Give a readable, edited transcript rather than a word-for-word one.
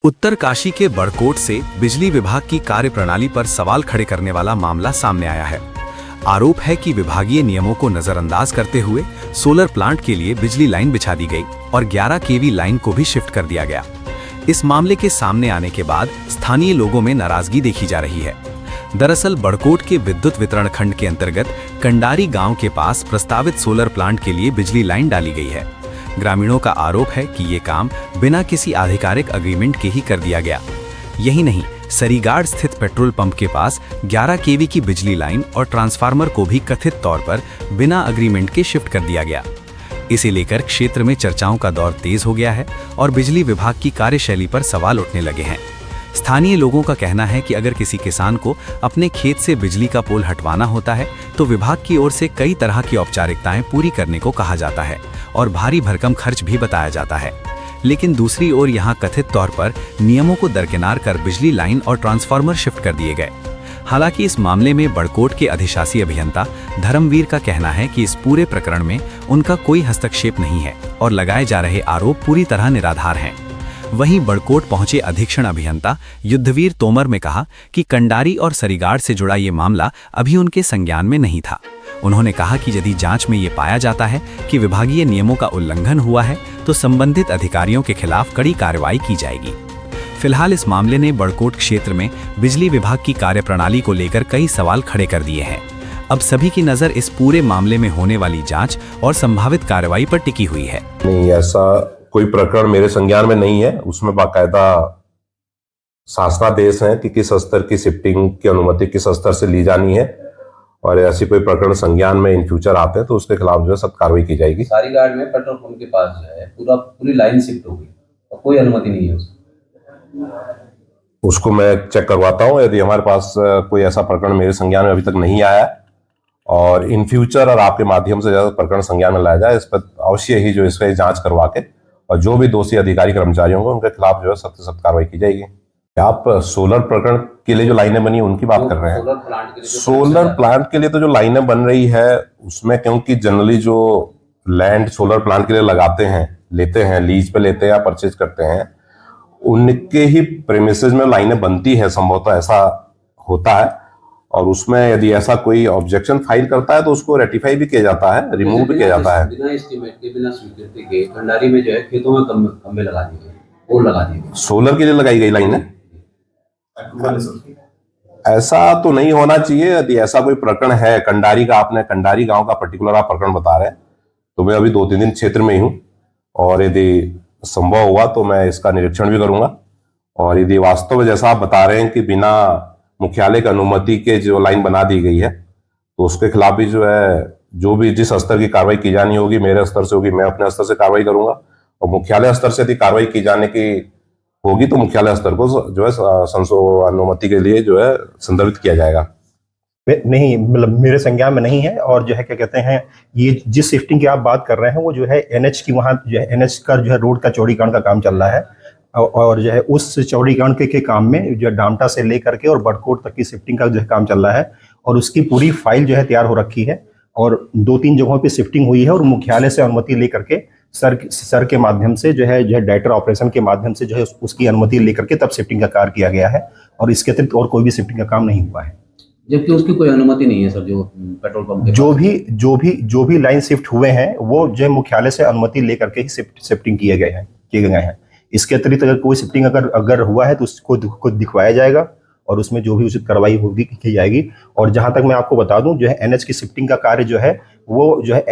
उत्तरकाशी के बड़कोट से बिजली विभाग की कार्यप्रणाली पर सवाल खड़े करने वाला मामला सामने आया है। आरोप है कि विभागीय नियमों को नजरअंदाज करते हुए सोलर प्लांट के लिए बिजली लाइन बिछा दी गई और 11 केवी लाइन को भी शिफ्ट कर दिया गया। इस मामले के सामने आने के बाद स्थानीय लोगों में नाराजगी देखी जा रही है। दरअसल बड़कोट के विद्युत वितरण खंड के अंतर्गत कंडारी गांव के पास प्रस्तावित सोलर प्लांट के लिए बिजली लाइन डाली गई है। ग्रामीणों का आरोप है कि ये काम बिना किसी आधिकारिक एग्रीमेंट के ही कर दिया गया। यही नहीं, सरीगाड़ स्थित पेट्रोल पंप के पास 11 केवी की बिजली लाइन और ट्रांसफार्मर को भी कथित तौर पर बिना एग्रीमेंट के शिफ्ट कर दिया गया। इसे लेकर क्षेत्र में चर्चाओं का दौर तेज हो गया है और बिजली विभाग की कार्यशैली पर सवाल उठने लगे हैं। स्थानीय लोगों का कहना है कि अगर किसी किसान को अपने खेत से बिजली का पोल हटवाना होता है तो विभाग की ओर से कई तरह की औपचारिकताएं पूरी करने को कहा जाता है और भारी भरकम खर्च भी बताया जाता है। लेकिन दूसरी ओर यहां कथित तौर पर नियमों को दरकिनार कर बिजली लाइन और ट्रांसफार्मर शिफ्ट कर दिए गए। हालांकि इस मामले में बड़कोट के अधिशासी अभियंता धर्मवीर का कहना है कि इस पूरे प्रकरण में उनका कोई हस्तक्षेप नहीं है और लगाए जा रहे आरोप पूरी तरह निराधार हैं। वहीं बड़कोट पहुंचे अधीक्षण अभियंता युद्धवीर तोमर ने कहा कि कंडारी और सरीगाड़ से जुड़ा ये मामला अभी उनके संज्ञान में नहीं था। उन्होंने कहा कि यदि जांच में ये पाया जाता है कि विभागीय नियमों का उल्लंघन हुआ है तो संबंधित अधिकारियों के खिलाफ कड़ी कार्रवाई की जाएगी। फिलहाल इस मामले ने बड़कोट क्षेत्र में बिजली विभाग की कार्यप्रणाली को लेकर कई सवाल खड़े कर दिए हैं। अब सभी की नजर इस पूरे मामले में होने वाली जांच और संभावित कार्रवाई पर टिकी हुई है। नहीं, ऐसा कोई प्रकरण मेरे संज्ञान में नहीं है। उसमें बाकायदा शासनादेश है कि किस स्तर की शिफ्टिंग की अनुमति किस स्तर से ली जानी है और ऐसी कोई प्रकरण संज्ञान में इन फ्यूचर आते हैं तो उसके खिलाफ जो है सख्त कार्रवाई की जाएगी। सारीगाड़ में पेट्रोल पंप के पास जो है पूरी लाइन शिफ्ट हो गई और कोई अनुमति नहीं है उसको मैं चेक करवाता हूँ। यदि हमारे पास कोई ऐसा प्रकरण मेरे संज्ञान में अभी तक नहीं आया और इन फ्यूचर और आपके माध्यम से ज्यादा प्रकरण संज्ञान में लाया जाए, इस पर अवश्य ही जो इसका जांच करवा के और जो भी दोषी अधिकारी कर्मचारी होंगे उनके खिलाफ जो है सख्त से सख्त कार्रवाई की जाएगी। आप सोलर प्रकरण के लिए जो लाइनें बनी उनकी बात कर रहे हैं। सोलर प्लांट के लिए तो जो लाइनें बन रही है उसमें, क्योंकि जनरली जो लैंड सोलर प्लांट के लिए लगाते हैं, लेते हैं, लीज पे लेते हैं या परचेज करते हैं, उनके ही प्रेमिसेस में लाइनें बनती है। संभवतः ऐसा होता है और उसमें यदि ऐसा कोई ऑब्जेक्शन फाइल करता है तो उसको रेटिफाई भी किया जाता है, रिमूव भी किया जाता है। बिना एस्टीमेट के, बिना स्वीकृति के कंडारी में जो है खेतों में खंबे लगा दिए, पोल लगा दिए। सोलर के लिए लगाई गई लाइन है, ऐसा तो नहीं होना चाहिए। यदि ऐसा कोई प्रकरण है कंडारी का, आपने कंडारी गांव का पर्टिकुलर आप प्रकरण बता रहे हैं, तो मैं अभी 2-3 दिन क्षेत्र में ही हूं और यदि संभव हुआ तो मैं इसका निरीक्षण भी करूंगा। और यदि वास्तव में जैसा आप बता रहे हैं कि बिना मुख्यालय की अनुमति के जो लाइन बना दी गई है तो उसके खिलाफ भी जो है, जो भी जिस स्तर की कार्रवाई की जानी होगी मेरे स्तर से होगी, मैं अपने स्तर से कार्रवाई करूंगा और मुख्यालय स्तर से यदि कार्रवाई की जाने की होगी तो मुख्यालय स्तर को जो है अनुमति के लिए जो है संदर्भित किया जाएगा। नहीं, मतलब मेरे संज्ञान में नहीं है। और जो है क्या कहते हैं, ये जिस शिफ्टिंग की आप बात कर रहे हैं वो जो है एनएच की, वहाँ जो है एनएच का जो है रोड का चौड़ीकरण का काम चल रहा है और जो है उस चौड़ीकरण के काम में जो है डामटा से लेकर के और बड़कोट तक की शिफ्टिंग का जो है काम चल रहा है और उसकी पूरी फाइल जो है तैयार हो रखी है और 2-3 जगहों पे शिफ्टिंग हुई है और मुख्यालय से अनुमति लेकर के सर के माध्यम से जो है डायरेक्टर ऑपरेशन के माध्यम से जो है उसकी अनुमति लेकर के तब शिफ्टिंग का कार्य किया गया है और इसके अतिरिक्त और कोई भी शिफ्टिंग का काम नहीं हुआ है। जबकि उसकी कोई अनुमति नहीं है सर। जो पेट्रोल पंप के जो भी लाइन शिफ्ट हुए हैं वो जो है मुख्यालय से अनुमति लेकर के ही शिफ्टिंग किए गए हैं। इसके अतिरिक्त अगर कोई शिफ्टिंग अगर हुआ है तो उसको दिखवाया जाएगा और उसमें जो भी उचित कार्रवाई होगी की जाएगी। और जहां तक मैं आपको बता दूं, जो है एनएच की शिफ्टिंग का कार्य जो है वो जो है